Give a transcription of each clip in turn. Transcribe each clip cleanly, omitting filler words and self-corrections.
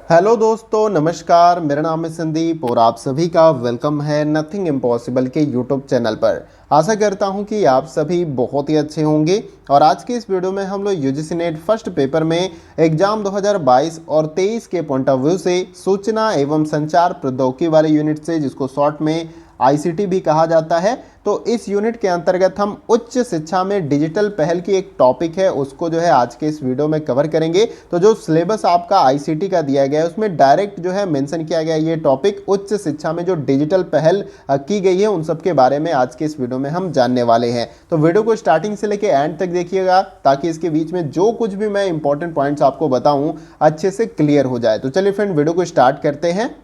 Hello दोस्तों, नमस्कार। मेरा नाम है संदीप और आप सभी का वेलकम है नथिंग इम्पॉसिबल के यूट्यूब चैनल पर। आशा करता हूं कि आप सभी बहुत ही अच्छे होंगे। और आज के इस वीडियो में हम लोग यूजीसी नेट फर्स्ट पेपर में एग्जाम 2022 और 23 के पॉइंट ऑफ व्यू से सूचना एवं संचार प्रौद्योगिकी वाले यूनिट से, जिसको शॉर्ट में आईसीटी भी कहा जाता है, तो इस यूनिट के अंतर्गत हम उच्च शिक्षा में डिजिटल पहल की एक टॉपिक है उसको जो है आज के इस वीडियो में कवर करेंगे। तो जो सिलेबस आपका आईसीटी का दिया गया है उसमें डायरेक्ट जो है मेंशन किया गया ये टॉपिक उच्च शिक्षा में जो डिजिटल पहल की गई है उन सब के बारे में आज के इस वीडियो में हम जानने वाले हैं। तो वीडियो को स्टार्टिंग से लेकर एंड तक देखिएगा ताकि इसके बीच में जो कुछ भी मैं इंपॉर्टेंट पॉइंट्स आपको बताऊं अच्छे से क्लियर हो जाए। तो चलिए फ्रेंड, वीडियो को स्टार्ट करते हैं।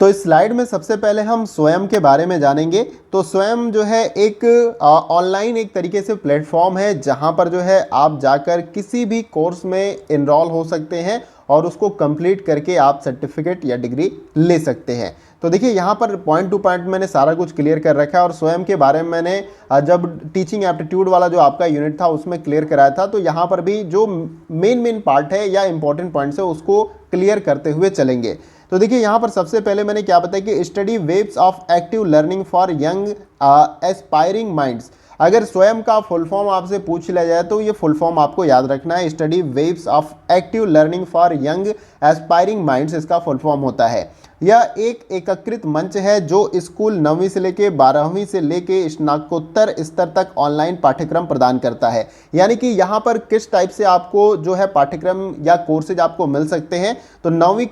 तो इस स्लाइड में सबसे पहले हम स्वयं के बारे में जानेंगे। तो स्वयं जो है एक ऑनलाइन एक तरीके से प्लेटफॉर्म है जहां पर जो है आप जाकर किसी भी कोर्स में इनरोल हो सकते हैं और उसको कंप्लीट करके आप सर्टिफिकेट या डिग्री ले सकते हैं। तो देखिए यहाँ पर पॉइंट टू पॉइंट मैंने सारा कुछ क्लियर कर रखा है और स्वयं के बारे में मैंने जब टीचिंग एप्टीट्यूड वाला जो आपका यूनिट था उसमें क्लियर कराया था। तो यहाँ पर भी जो मेन पार्ट है या इंपॉर्टेंट पॉइंट्स है उसको क्लियर करते हुए चलेंगे। तो देखिए यहाँ पर सबसे पहले मैंने क्या बताया कि study waves of active learning for young aspiring minds. अगर स्वयं का फुल फॉर्म आपसे पूछ लिया जाए तो ये फुल फॉर्म आपको याद रखना है। Study waves of active learning for young aspiring minds इसका फुल फॉर्म होता है। यह एक एकीकृत मंच है जो स्कूल 9वीं से लेके 12वीं से लेके स्नातकोत्तर स्तर तक ऑनलाइन पाठ्यक्रम प्रदान करता है। यानी कि यहाँ पर किस टाइप से आपको जो है पाठ्यक्रम या कोर्सेज आपको मिल सकते हैं। तो 9वीं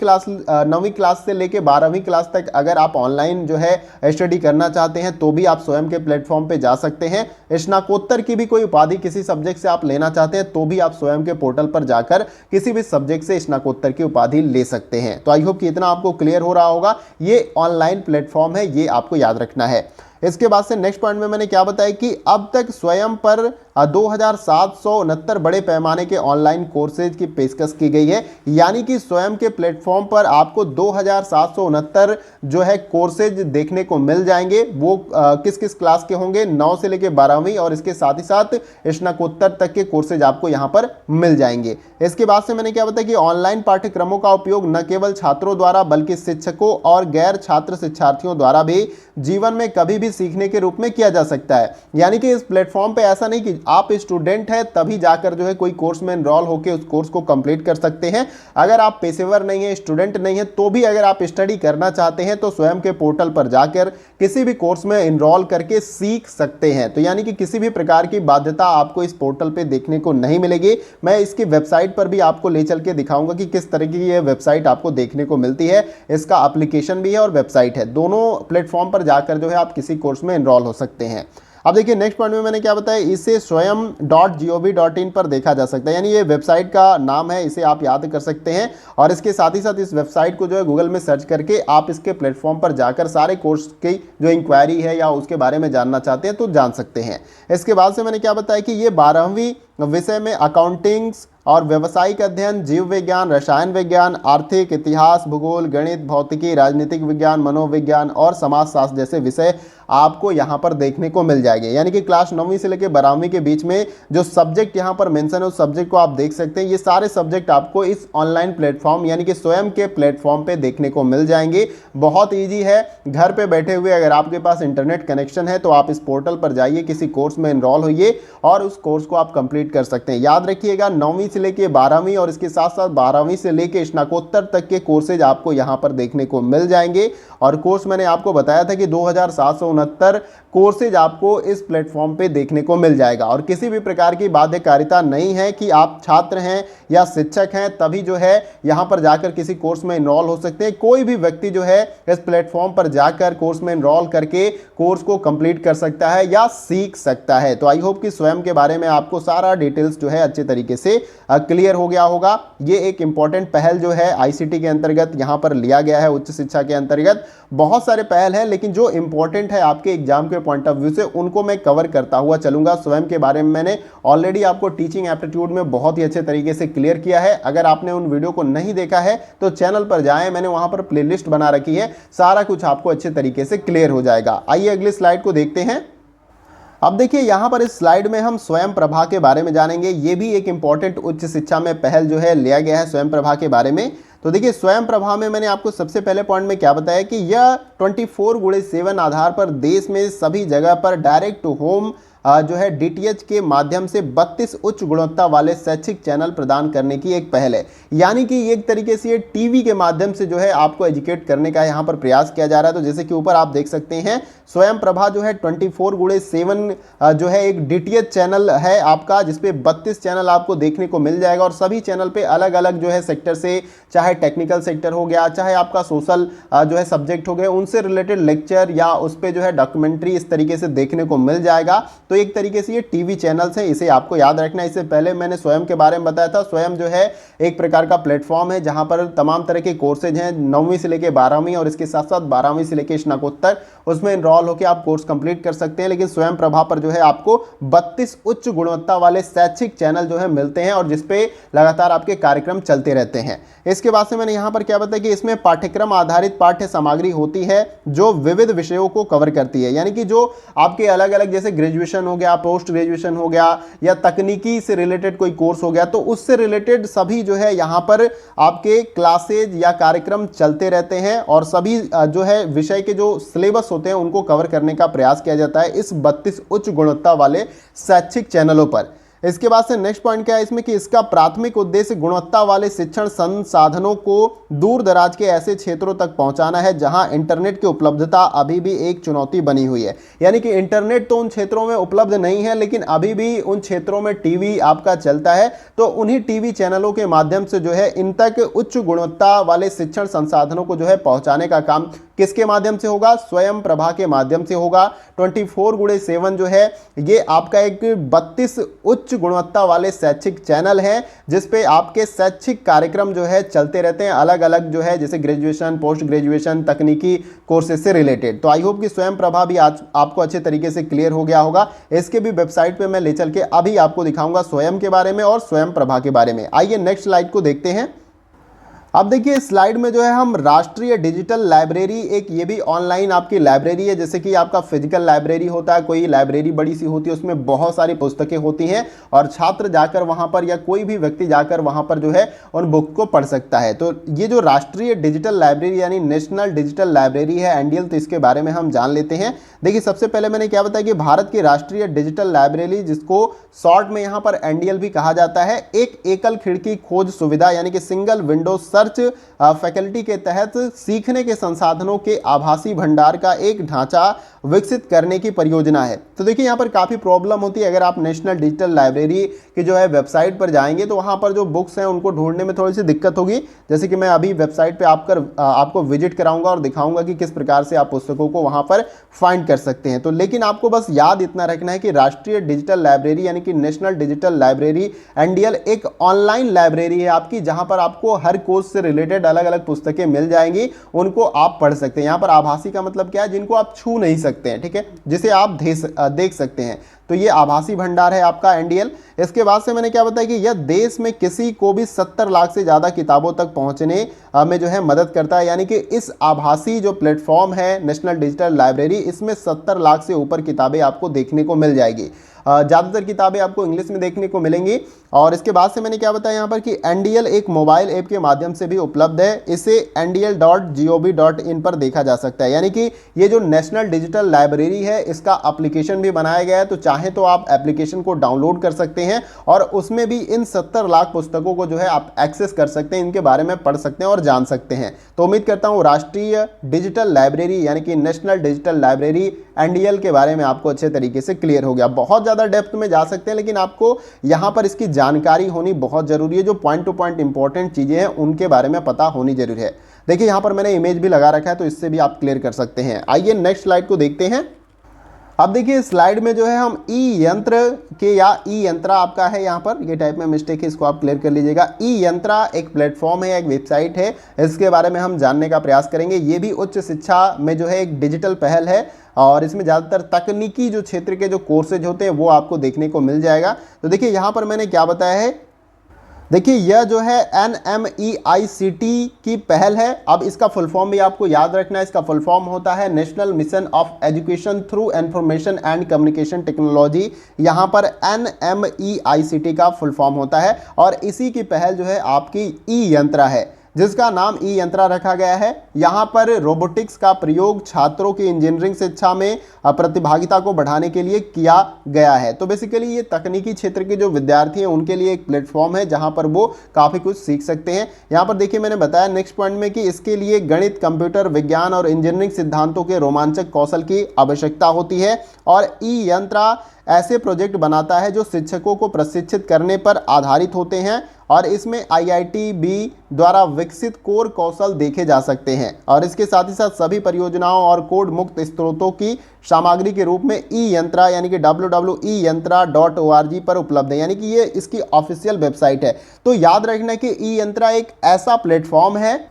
क्लास से लेके 12वीं क्लास तक अगर आप ऑनलाइन जो है स्टडी करना चाहते हैं तो भी आप स्वयं के प्लेटफॉर्म पे जा सकते हैं। स्नातकोत्तर की भी कोई उपाधि किसी सब्जेक्ट से आप लेना चाहते हैं तो भी आप स्वयं के पोर्टल पर जाकर किसी भी सब्जेक्ट से स्नातकोत्तर की उपाधि ले सकते हैं। तो आई होप कि इतना आपको क्लियर हो रहा होगा। ये ऑनलाइन प्लेटफॉर्म है, ये आपको याद रखना है। इसके बाद से नेक्स्ट पॉइंट में मैंने क्या बताया कि अब तक स्वयं पर 2769 बड़े पैमाने के ऑनलाइन कोर्सेज की पेशकश की गई है। यानी कि स्वयं के प्लेटफॉर्म पर आपको 2769 जो है कोर्सेज देखने को मिल जाएंगे। वो किस किस क्लास के होंगे, 9 से लेकर 12वीं और इसके साथ ही साथ स्नातकोत्तर तक के कोर्सेज आपको यहाँ पर मिल जाएंगे। इसके बाद से मैंने क्या बताया कि ऑनलाइन पाठ्यक्रमों का उपयोग न केवल छात्रों द्वारा बल्कि शिक्षकों और गैर छात्र शिक्षार्थियों द्वारा भी जीवन में कभी भी सीखने के रूप में किया जा सकता है। यानी कि इस प्लेटफॉर्म पे ऐसा नहीं कि आप स्टूडेंट हैं तभी जाकर जो है कोई कोर्स में एनरोल होकर उस कोर्स को कंप्लीट कर सकते हैं। अगर आप पेशेवर नहीं है, स्टूडेंट नहीं है, तो भी अगर आप स्टडी करना चाहते हैं तो स्वयं के पोर्टल पर जाकर किसी भी कोर्स में एनरोल करके सीख सकते हैं। तो यानी कि किसी भी प्रकार की बाध्यता आपको इस पोर्टल पे देखने को नहीं मिलेगी। मैं इसकी वेबसाइट पर भी आपको ले चल के दिखाऊंगा कि किस तरह की ये वेबसाइट आपको देखने को मिलती है। इसका एप्लीकेशन भी है और वेबसाइट है, दोनों प्लेटफॉर्म पर जाकर जो है आप किसी कोर्स में एनरोल हो सकते हैं। अब देखिए नेक्स्ट पॉइंट में मैंने क्या बताया, इसे स्वयं.gov.in पर देखा जा सकता है। यानी ये वेबसाइट का नाम है, इसे आप याद कर सकते हैं। और इसके साथ ही साथ इस वेबसाइट को जो है गूगल में सर्च करके आप इसके प्लेटफॉर्म पर जाकर सारे कोर्स की जो इंक्वायरी है या उसके बारे में जानना चाहते हैं तो जान सकते हैं। इसके बाद से मैंने क्या बताया कि ये 12वीं विषय में अकाउंटिंग्स और व्यावसायिक अध्ययन, जीव विज्ञान, रसायन विज्ञान, आर्थिक, इतिहास, भूगोल, गणित, भौतिकी, राजनीतिक विज्ञान, मनोविज्ञान और समाजशास्त्र जैसे विषय आपको यहाँ पर देखने को मिल जाएंगे। यानी कि क्लास 9वीं से लेकर 12वीं के बीच में जो सब्जेक्ट यहाँ पर मेंशन है उस सब्जेक्ट को आप देख सकते हैं। ये सारे सब्जेक्ट आपको इस ऑनलाइन प्लेटफॉर्म यानी कि स्वयं के प्लेटफॉर्म पे देखने को मिल जाएंगे। बहुत ईजी है, घर पे बैठे हुए अगर आपके पास इंटरनेट कनेक्शन है तो आप इस पोर्टल पर जाइए, किसी कोर्स में एनरोल होइए और उस कोर्स को आप कंप्लीट कर सकते हैं। याद रखिएगा 9वीं से लेके 12वीं और इसके साथ साथ 12वीं से लेके स्नातकोत्तर तक के कोर्सेज आपको यहाँ पर देखने को मिल जाएंगे। और कोर्स मैंने आपको बताया था कि 2769 कोर्सेज आपको इस प्लेटफॉर्म पे देखने को मिल जाएगा। और किसी भी प्रकार की बाध्यकारिता नहीं है कि आप छात्र हैं या शिक्षक हैं तभी जो है यहाँ पर जाकर किसी कोर्स में एनरोल हो सकते हैं। कोई भी व्यक्ति जो है इस प्लेटफॉर्म पर जाकर कोर्स में एनरोल करके कोर्स को कंप्लीट कर सकता है या सीख सकता है। तो आई होप कि स्वयं के बारे में आपको सारा डिटेल्स जो है अच्छे तरीके से क्लियर हो गया होगा। ये एक इंपॉर्टेंट पहल जो है आईसीटी के अंतर्गत यहाँ पर लिया गया है। उच्च शिक्षा के अंतर्गत बहुत सारे पहल हैं लेकिन जो इंपॉर्टेंट है आपके एग्जाम के पॉइंट ऑफ व्यू से उनको मैं कवर करता हुआ चलूंगा। स्वयं के बारे में मैंने ऑलरेडी आपको टीचिंग एप्टीट्यूड में बहुत ही अच्छे तरीके से क्लियर किया है। अगर आपने उन वीडियो को नहीं देखा है तो चैनल पर जाएं, मैंने वहां पर प्लेलिस्ट बना रखी है, सारा कुछ आपको अच्छे तरीके से क्लियर हो जाएगा। आइए अगली स्लाइड को देखते हैं। अब देखिए यहाँ पर इस स्लाइड में हम स्वयं प्रभा के बारे में जानेंगे। ये भी एक इंपॉर्टेंट उच्च शिक्षा में पहल जो है लिया गया है स्वयं प्रभा के बारे में। तो देखिए स्वयं प्रभा में मैंने आपको सबसे पहले पॉइंट में क्या बताया कि यह 24/7 आधार पर देश में सभी जगह पर डायरेक्ट टू होम जो है डीटीएच के माध्यम से 32 उच्च गुणवत्ता वाले शैक्षिक चैनल प्रदान करने की एक पहल है। यानी कि एक तरीके से ये टीवी के माध्यम से जो है आपको एजुकेट करने का यहाँ पर प्रयास किया जा रहा है। तो जैसे कि ऊपर आप देख सकते हैं स्वयं प्रभा जो है 24/7 जो है एक डीटीएच चैनल है आपका, जिसपे 32 चैनल आपको देखने को मिल जाएगा और सभी चैनल पे अलग अलग जो है सेक्टर से, चाहे टेक्निकल सेक्टर हो गया, चाहे आपका सोशल जो है सब्जेक्ट हो गया, उनसे रिलेटेड लेक्चर या उस पर जो है डॉक्यूमेंट्री इस तरीके से देखने को मिल जाएगा। तो एक तरीके से ये टीवी चैनल्स हैं, इसे आपको याद रखना है। इससे पहले मैंने स्वयं के बारे में बताया था। स्वयं जो है एक प्रकार का प्लेटफॉर्म है जहां पर तमाम तरह के कोर्सेज हैं 9वीं से लेकर 12वीं और इसके साथ साथ 12वीं से लेकर स्नातकोत्तर, उसमें इनरोल होकर आप कोर्स कंप्लीट कर सकते हैं। लेकिन स्वयं प्रभा पर जो है आपको 32 उच्च गुणवत्ता वाले शैक्षिक चैनल जो है मिलते हैं और जिसपे लगातार आपके कार्यक्रम चलते रहते हैं। इसके बाद से मैंने यहाँ पर क्या बताया कि इसमें पाठ्यक्रम आधारित पाठ्य सामग्री होती है जो विविध विषयों को कवर करती है। यानी कि जो आपके अलग अलग जैसे ग्रेजुएशन हो गया, पोस्ट ग्रेजुएशन हो गया या तकनीकी से रिलेटेड कोई कोर्स हो गया, तो उससे रिलेटेड सभी जो है यहाँ पर आपके क्लासेज या कार्यक्रम चलते रहते हैं और सभी जो है विषय के जो सिलेबस होते हैं उनको कवर करने का प्रयास किया जाता है इस 32 उच्च गुणवत्ता वाले शैक्षिक चैनलों पर। इसके बाद से नेक्स्ट पॉइंट क्या है इसमें कि इसका प्राथमिक उद्देश्य गुणवत्ता वाले शिक्षण संसाधनों को दूर दराज के ऐसे क्षेत्रों तक पहुंचाना है जहां इंटरनेट की उपलब्धता अभी भी एक चुनौती बनी हुई है। यानी कि इंटरनेट तो उन क्षेत्रों में उपलब्ध नहीं है, लेकिन अभी भी उन क्षेत्रों में टीवी आपका चलता है। तो उन्हीं टीवी चैनलों के माध्यम से जो है इन तक उच्च गुणवत्ता वाले शिक्षण संसाधनों को जो है पहुंचाने का काम किसके माध्यम से होगा? स्वयं प्रभा के माध्यम से होगा। 24/7 जो है ये आपका एक 32 उच्च गुणवत्ता वाले शैक्षिक चैनल हैं जिसपे आपके शैक्षिक कार्यक्रम जो है चलते रहते हैं, अलग अलग जो है जैसे ग्रेजुएशन, पोस्ट ग्रेजुएशन, तकनीकी कोर्सेज से रिलेटेड। तो आई होप कि स्वयं प्रभा भी आज आपको अच्छे तरीके से क्लियर हो गया होगा। इसके भी वेबसाइट पे मैं ले चल के अभी आपको दिखाऊंगा स्वयं के बारे में और स्वयं प्रभा के बारे में। आइए नेक्स्ट स्लाइड को देखते हैं। अब देखिए स्लाइड में जो है हम राष्ट्रीय डिजिटल लाइब्रेरी, एक ये भी ऑनलाइन आपकी लाइब्रेरी है। जैसे कि आपका फिजिकल लाइब्रेरी होता है, कोई लाइब्रेरी बड़ी सी होती है, उसमें बहुत सारी पुस्तकें होती हैं और छात्र जाकर वहां पर या कोई भी व्यक्ति जाकर वहां पर जो है उन बुक को पढ़ सकता है। तो ये जो राष्ट्रीय डिजिटल लाइब्रेरी यानी नेशनल डिजिटल लाइब्रेरी है एनडीएल, तो इसके बारे में हम जान लेते हैं। देखिए सबसे पहले मैंने क्या बताया कि भारत की राष्ट्रीय डिजिटल लाइब्रेरी, जिसको शॉर्ट में यहाँ पर एनडीएल भी कहा जाता है, एक एकल खिड़की खोज सुविधा यानी कि सिंगल विंडो सर्च फैकल्टी के तहत सीखने के संसाधनों के आभासी भंडार का एक ढांचा विकसित करने की परियोजना है। तो देखिए यहाँ पर काफ़ी प्रॉब्लम होती है। अगर आप नेशनल डिजिटल लाइब्रेरी की जो है वेबसाइट पर जाएंगे तो वहाँ पर जो बुक्स हैं उनको ढूंढने में थोड़ी सी दिक्कत होगी। जैसे कि मैं अभी वेबसाइट पे आपको विजिट कराऊंगा और दिखाऊंगा कि किस प्रकार से आप पुस्तकों को वहाँ पर फाइंड कर सकते हैं। तो लेकिन आपको बस याद इतना रखना है कि राष्ट्रीय डिजिटल लाइब्रेरी यानी कि नेशनल डिजिटल लाइब्रेरी एनडीएल एक ऑनलाइन लाइब्रेरी है आपकी, जहाँ पर आपको हर कोर्स से रिलेटेड अलग अलग पुस्तकें मिल जाएंगी, उनको आप पढ़ सकते हैं। यहाँ पर आभासी का मतलब क्या है? जिनको आप छू नहीं सकते हैं, ठीक है, जिसे आप देख सकते हैं। तो ये आभासी भंडार है आपका एनडीएल। इसके बाद से मैंने क्या बताया कि यह देश में किसी को भी 70 लाख से ज़्यादा किताबों तक पहुंचने में जो है मदद करता है। यानी कि इस आभासी जो प्लेटफॉर्म है नेशनल डिजिटल लाइब्रेरी, इसमें 70 लाख से ऊपर किताबें आपको देखने को मिल जाएगी। ज़्यादातर किताबें आपको इंग्लिश में देखने को मिलेंगी। और इसके बाद से मैंने क्या बताया यहाँ पर कि एनडीएल एक मोबाइल ऐप के माध्यम से भी उपलब्ध है। इसे ndl.gov.in पर देखा जा सकता है। यानी कि ये जो नेशनल डिजिटल लाइब्रेरी है इसका एप्लीकेशन भी बनाया गया है, तो चाहे तो आप एप्लीकेशन को डाउनलोड कर सकते हैं और उसमें भी इन 70 लाख पुस्तकों को जो है आप एक्सेस कर सकते हैं, इनके बारे में पढ़ सकते हैं और जान सकते हैं। तो उम्मीद करता हूँ राष्ट्रीय डिजिटल लाइब्रेरी यानी कि नेशनल डिजिटल लाइब्रेरी एनडीएल के बारे में आपको अच्छे तरीके से क्लियर हो गया। बहुत ज़्यादा डेप्थ में जा सकते हैं, लेकिन आपको यहाँ पर इसकी जानकारी होनी बहुत ज़रूरी है। जो पॉइंट टू पॉइंट इंपॉर्टेंट चीज़ें हैं उनके बारे में पता होनी जरूरी है। देखिए यहाँ पर मैंने इमेज भी लगा रखा है, तो इससे भी आप क्लियर कर सकते हैं। आइए नेक्स्ट स्लाइड को देखते हैं। अब देखिए स्लाइड में जो है हम ई यंत्र के या ई यंत्रा आपका है, यहाँ पर ये टाइप में मिस्टेक है, इसको आप क्लियर कर लीजिएगा। ई यंत्रा एक प्लेटफॉर्म है, एक वेबसाइट है, इसके बारे में हम जानने का प्रयास करेंगे। ये भी उच्च शिक्षा में जो है एक डिजिटल पहल है और इसमें ज़्यादातर तकनीकी जो क्षेत्र के जो कोर्सेज होते हैं वो आपको देखने को मिल जाएगा। तो देखिए यहाँ पर मैंने क्या बताया है देखिए यह जो है NMEICT की पहल है। अब इसका फुल फॉर्म भी आपको याद रखना है। इसका फुल फॉर्म होता है national mission of education through information and communication technology. यहाँ पर NMEICT का फुल फॉर्म होता है और इसी की पहल जो है आपकी ई यंत्रा है, जिसका नाम ई यंत्रा रखा गया है। यहाँ पर रोबोटिक्स का प्रयोग छात्रों की इंजीनियरिंग शिक्षा में प्रतिभागिता को बढ़ाने के लिए किया गया है। तो बेसिकली ये तकनीकी क्षेत्र के जो विद्यार्थी हैं उनके लिए एक प्लेटफॉर्म है जहाँ पर वो काफ़ी कुछ सीख सकते हैं। यहाँ पर देखिए मैंने बताया नेक्स्ट पॉइंट में कि इसके लिए गणित, कंप्यूटर विज्ञान और इंजीनियरिंग सिद्धांतों के रोमांचक कौशल की आवश्यकता होती है। और ई यंत्रा ऐसे प्रोजेक्ट बनाता है जो शिक्षकों को प्रशिक्षित करने पर आधारित होते हैं और इसमें IITB द्वारा विकसित कोर कौशल देखे जा सकते हैं और इसके साथ ही साथ सभी परियोजनाओं और कोड मुक्त स्रोतों की सामग्री के रूप में ई यंत्रा यानी कि www.eyantra.org पर उपलब्ध है, यानी कि ये इसकी ऑफिशियल वेबसाइट है। तो याद रखना कि ई यंत्रा एक ऐसा प्लेटफॉर्म है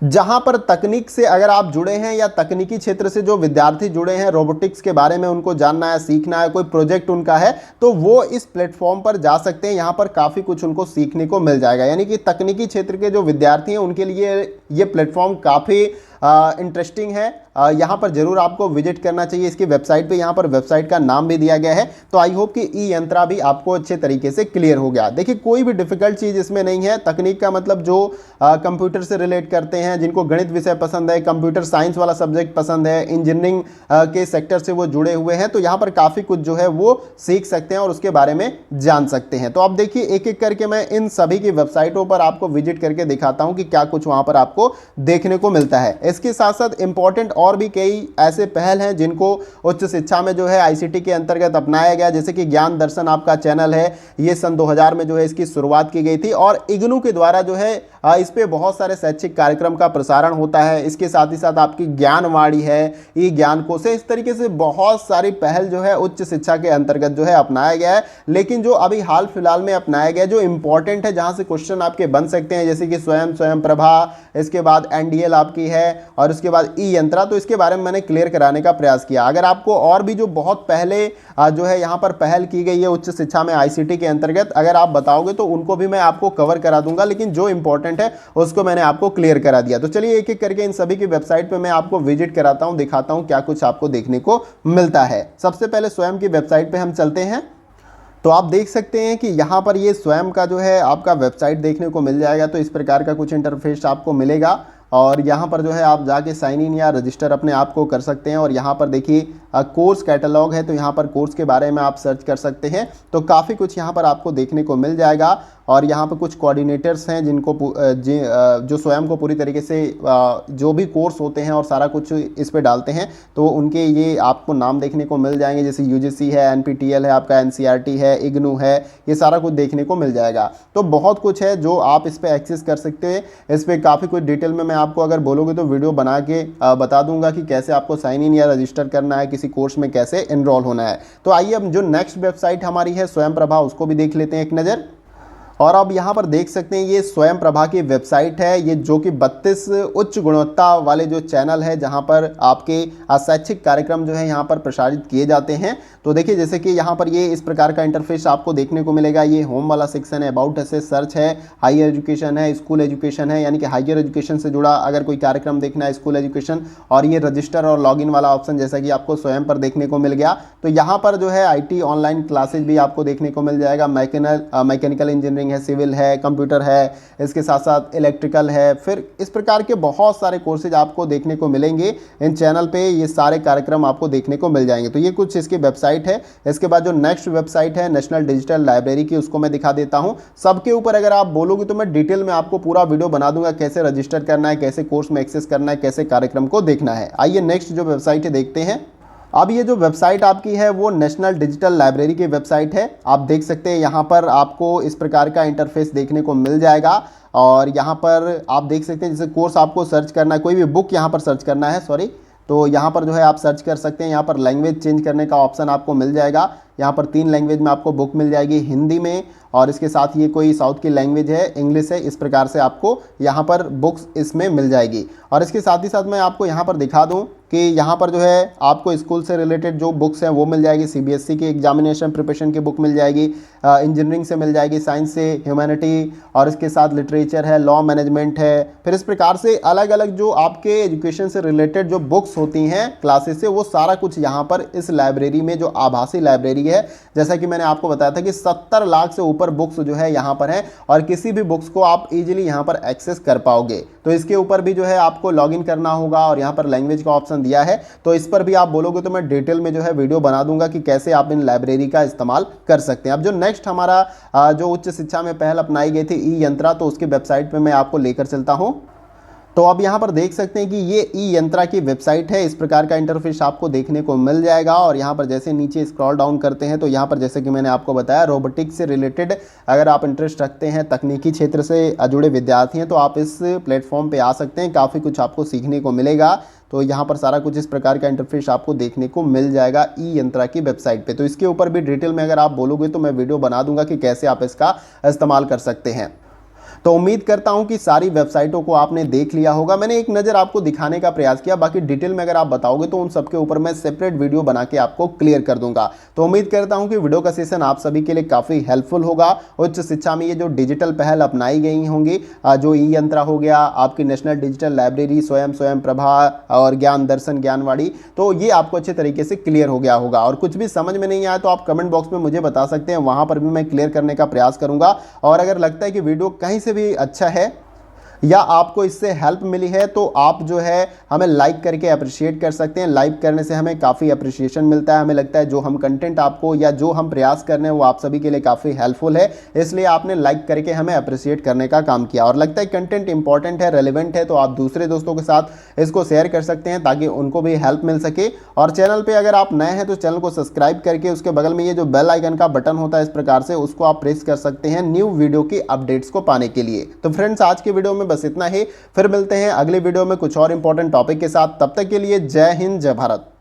जहां पर तकनीक से अगर आप जुड़े हैं या तकनीकी क्षेत्र से जो विद्यार्थी जुड़े हैं, रोबोटिक्स के बारे में उनको जानना है, सीखना है, कोई प्रोजेक्ट उनका है, तो वो इस प्लेटफॉर्म पर जा सकते हैं। यहां पर काफ़ी कुछ उनको सीखने को मिल जाएगा। यानी कि तकनीकी क्षेत्र के जो विद्यार्थी हैं उनके लिए ये प्लेटफॉर्म काफ़ी इंटरेस्टिंग है। यहाँ पर जरूर आपको विजिट करना चाहिए इसकी वेबसाइट पे। यहाँ पर वेबसाइट का नाम भी दिया गया है। तो आई होप कि ई यंत्रा भी आपको अच्छे तरीके से क्लियर हो गया। देखिए कोई भी डिफिकल्ट चीज़ इसमें नहीं है। तकनीक का मतलब जो कंप्यूटर से रिलेट करते हैं, जिनको गणित विषय पसंद है, कंप्यूटर साइंस वाला सब्जेक्ट पसंद है, इंजीनियरिंग के सेक्टर से वो जुड़े हुए हैं, तो यहाँ पर काफ़ी कुछ जो है वो सीख सकते हैं और उसके बारे में जान सकते हैं। तो आप देखिए एक एक करके मैं इन सभी की वेबसाइटों पर आपको विजिट करके दिखाता हूँ कि क्या कुछ वहाँ पर आपको देखने को मिलता है। इसके साथ साथ इंपॉर्टेंट और भी कई ऐसे पहल हैं जिनको उच्च शिक्षा में जो है ICT के अंतर्गत अपनाया गया। जैसे कि ज्ञान दर्शन आपका चैनल है, ये सन 2000 में जो है इसकी शुरुआत की गई थी और इग्नू के द्वारा जो है इस पे बहुत सारे शैक्षिक कार्यक्रम का प्रसारण होता है। इसके साथ ही साथ आपकी ज्ञानवाणी है, ई ज्ञान कोश है, इस तरीके से बहुत सारी पहल जो है उच्च शिक्षा के अंतर्गत जो है अपनाया गया है। लेकिन जो अभी हाल फिलहाल में अपनाया गया जो इंपॉर्टेंट है, जहां से क्वेश्चन आपके बन सकते हैं, जैसे कि स्वयं प्रभा, इसके बाद NDL आपकी है और उसके बाद ई यंत्रा, तो इसके बारे में मैंने क्लियर कराने का प्रयास किया। अगर आपको और भी जो बहुत पहले जो है यहाँ पर पहल की गई है उच्च शिक्षा में ICT के अंतर्गत, अगर आप बताओगे तो उनको भी मैं आपको कवर करा दूंगा, लेकिन जो इंपॉर्टेंट है उसको मैंने आपको क्लियर करा दिया। तो चलिए एक एक करके इन सभी की वेबसाइट पे मैं आपको विजिट कराता हूं, दिखाता हूं क्या कुछ आपको देखने को मिलता है। सबसे पहले स्वयं की वेबसाइट पे हम चलते हैं। तो आप देख सकते हैं कि यहाँ पर ये स्वयं का जो है आपका वेबसाइट देखने को मिल जाएगा। तो इस प्रकार का कुछ इंटरफेस आपको मिलेगा और यहाँ पर जो है आप जाके साइन इन या रजिस्टर अपने आप को कर सकते हैं। और यहाँ पर देखिए कोर्स कैटलॉग है, तो यहाँ पर कोर्स के बारे में आप सर्च कर सकते हैं। तो काफ़ी कुछ यहाँ पर आपको देखने को मिल जाएगा। और यहाँ पर कुछ कोऑर्डिनेटर्स हैं जिनको जो स्वयं को पूरी तरीके से जो भी कोर्स होते हैं और सारा कुछ इस पे डालते हैं, तो उनके ये आपको नाम देखने को मिल जाएंगे। जैसे UGC है, NPTEL है, आपका NCERT है, इग्नू है, ये सारा कुछ देखने को मिल जाएगा। तो बहुत कुछ है जो आप इस पर एक्सेस कर सकते हैं। इस पर काफ़ी कुछ डिटेल में मैं आपको अगर बोलोगे तो वीडियो बना के बता दूंगा कि कैसे आपको साइन इन या रजिस्टर करना है, किसी कोर्स में कैसे एनरोल होना है। तो आइए अब जो नेक्स्ट वेबसाइट हमारी है स्वयं प्रभा, उसको भी देख लेते हैं एक नज़र। और अब यहाँ पर देख सकते हैं ये स्वयं प्रभा की वेबसाइट है, ये जो कि 32 उच्च गुणवत्ता वाले जो चैनल है जहाँ पर आपके शैक्षिक कार्यक्रम जो है यहाँ पर प्रसारित किए जाते हैं। तो देखिए जैसे कि यहाँ पर ये इस प्रकार का इंटरफेस आपको देखने को मिलेगा। ये होम वाला सेक्शन है, अबाउट अस, सर्च है, हायर एजुकेशन है, स्कूल एजुकेशन है, यानी कि हायर एजुकेशन से जुड़ा अगर कोई कार्यक्रम देखना है, स्कूल एजुकेशन, और ये रजिस्टर और लॉगिन वाला ऑप्शन जैसा कि आपको स्वयं पर देखने को मिल गया। तो यहाँ पर जो है IT ऑनलाइन क्लासेज भी आपको देखने को मिल जाएगा। मैकेनिकल इंजीनियरिंग है, सिविल है, कंप्यूटर है, इसके साथ साथ इलेक्ट्रिकल है, फिर इस प्रकार के बहुत सारे कोर्सेज आपको देखने को मिलेंगे इन चैनल पे। ये सारे कार्यक्रम आपको देखने को मिल जाएंगे। तो ये कुछ इसकी वेबसाइट है। इसके बाद जो नेक्स्ट वेबसाइट है नेशनल डिजिटल लाइब्रेरी की, उसको मैं दिखा देता हूँ। सबके ऊपर अगर आप बोलोगे तो मैं डिटेल में आपको पूरा वीडियो बना दूंगा, कैसे रजिस्टर करना है, कैसे कोर्स में एक्सेस करना है, कैसे कार्यक्रम को देखना है। आइए नेक्स्ट जो वेबसाइट है देखते हैं। अब ये जो वेबसाइट आपकी है वो नेशनल डिजिटल लाइब्रेरी की वेबसाइट है। आप देख सकते हैं यहाँ पर आपको इस प्रकार का इंटरफेस देखने को मिल जाएगा। और यहाँ पर आप देख सकते हैं जैसे कोर्स आपको सर्च करना है, कोई भी बुक यहाँ पर सर्च करना है, सॉरी, तो यहाँ पर जो है आप सर्च कर सकते हैं। यहाँ पर लैंग्वेज चेंज करने का ऑप्शन आपको मिल जाएगा। यहाँ पर 3 लैंग्वेज में आपको बुक मिल जाएगी, हिंदी में और इसके साथ ये कोई साउथ की लैंग्वेज है, इंग्लिश है, इस प्रकार से आपको यहाँ पर बुक्स इसमें मिल जाएगी। और इसके साथ ही साथ मैं आपको यहाँ पर दिखा दूँ कि यहाँ पर जो है आपको स्कूल से रिलेटेड जो बुक्स हैं वो मिल जाएगी, सीबीएसई की एग्जामिनेशन प्रिपरेशन की बुक मिल जाएगी, इंजीनियरिंग से मिल जाएगी, साइंस से, ह्यूमैनिटी, और इसके साथ लिटरेचर है, लॉ मैनेजमेंट है। फिर इस प्रकार से अलग अलग जो आपके एजुकेशन से रिलेटेड जो बुक्स होती हैं क्लासेस से, वो सारा कुछ यहाँ पर इस लाइब्रेरी में, जो आभासी लाइब्रेरी है, जैसा कि मैंने आपको बताया था कि 70 लाख से ऊपर बुक्स जो है यहाँ पर हैं और किसी भी बुक्स को आप इजीली यहाँ पर एक्सेस कर पाओगे। तो इसके ऊपर भी जो है आपको लॉगिन करना होगा और यहाँ पर लैंग्वेज का ऑप्शन दिया है, तो इस पर भी आप बोलोगे तो मैं डिटेल में जो है वीडियो बना दूंगा कि कैसे आप इन लाइब्रेरी का इस्तेमाल कर सकते हैं। अब जो नेक्स्ट हमारा जो उच्च शिक्षा में पहल अपनाई गई थी ई यंत्रा, तो उसकी वेबसाइट पे मैं आपको लेकर चलता हूं। तो अब यहाँ पर देख सकते हैं कि ये ई यंत्रा की वेबसाइट है। इस प्रकार का इंटरफेस आपको देखने को मिल जाएगा और यहाँ पर जैसे नीचे स्क्रॉल डाउन करते हैं तो यहाँ पर जैसे कि मैंने आपको बताया, रोबोटिक्स से रिलेटेड अगर आप इंटरेस्ट रखते हैं, तकनीकी क्षेत्र से जुड़े विद्यार्थी हैं, तो आप इस प्लेटफॉर्म पे आ सकते हैं। काफ़ी कुछ आपको सीखने को मिलेगा। तो यहाँ पर सारा कुछ इस प्रकार का इंटरफेस आपको देखने को मिल जाएगा ई यंत्रा की वेबसाइट पे। तो इसके ऊपर भी डिटेल में अगर आप बोलोगे तो मैं वीडियो बना दूंगा कि कैसे आप इसका इस्तेमाल कर सकते हैं। तो उम्मीद करता हूं कि सारी वेबसाइटों को आपने देख लिया होगा। मैंने एक नज़र आपको दिखाने का प्रयास किया, बाकी डिटेल में अगर आप बताओगे तो उन सबके ऊपर मैं सेपरेट वीडियो बना के आपको क्लियर कर दूंगा। तो उम्मीद करता हूं कि वीडियो का सेशन आप सभी के लिए काफ़ी हेल्पफुल होगा। उच्च शिक्षा में ये जो डिजिटल पहल अपनाई गई होंगी, जो ई यंत्रा हो गया, आपकी नेशनल डिजिटल लाइब्रेरी, स्वयं प्रभा और ज्ञान दर्शन ज्ञानवाड़ी, तो ये आपको अच्छे तरीके से क्लियर हो गया होगा। और कुछ भी समझ में नहीं आया तो आप कमेंट बॉक्स में मुझे बता सकते हैं, वहाँ पर भी मैं क्लियर करने का प्रयास करूँगा। और अगर लगता है कि वीडियो कहीं से भी अच्छा है या आपको इससे हेल्प मिली है तो आप जो है हमें लाइक करके अप्रिशिएट कर सकते हैं। लाइक करने से हमें काफ़ी अप्रिशिएशन मिलता है। हमें लगता है जो हम कंटेंट आपको या जो हम प्रयास कर रहे हैं वो आप सभी के लिए काफ़ी हेल्पफुल है, इसलिए आपने लाइक करके हमें अप्रिशिएट करने का काम किया। और लगता है कंटेंट इंपॉर्टेंट है, रेलिवेंट है, तो आप दूसरे दोस्तों के साथ इसको शेयर कर सकते हैं ताकि उनको भी हेल्प मिल सके। और चैनल पर अगर आप नए हैं तो चैनल को सब्सक्राइब करके उसके बगल में ये जो बेल आइकन का बटन होता है इस प्रकार से, उसको आप प्रेस कर सकते हैं न्यू वीडियो की अपडेट्स को पाने के लिए। तो फ्रेंड्स, आज के वीडियो में बस इतना ही। फिर मिलते हैं अगले वीडियो में कुछ और इंपॉर्टेंट टॉपिक के साथ। तब तक के लिए जय हिंद, जय भारत।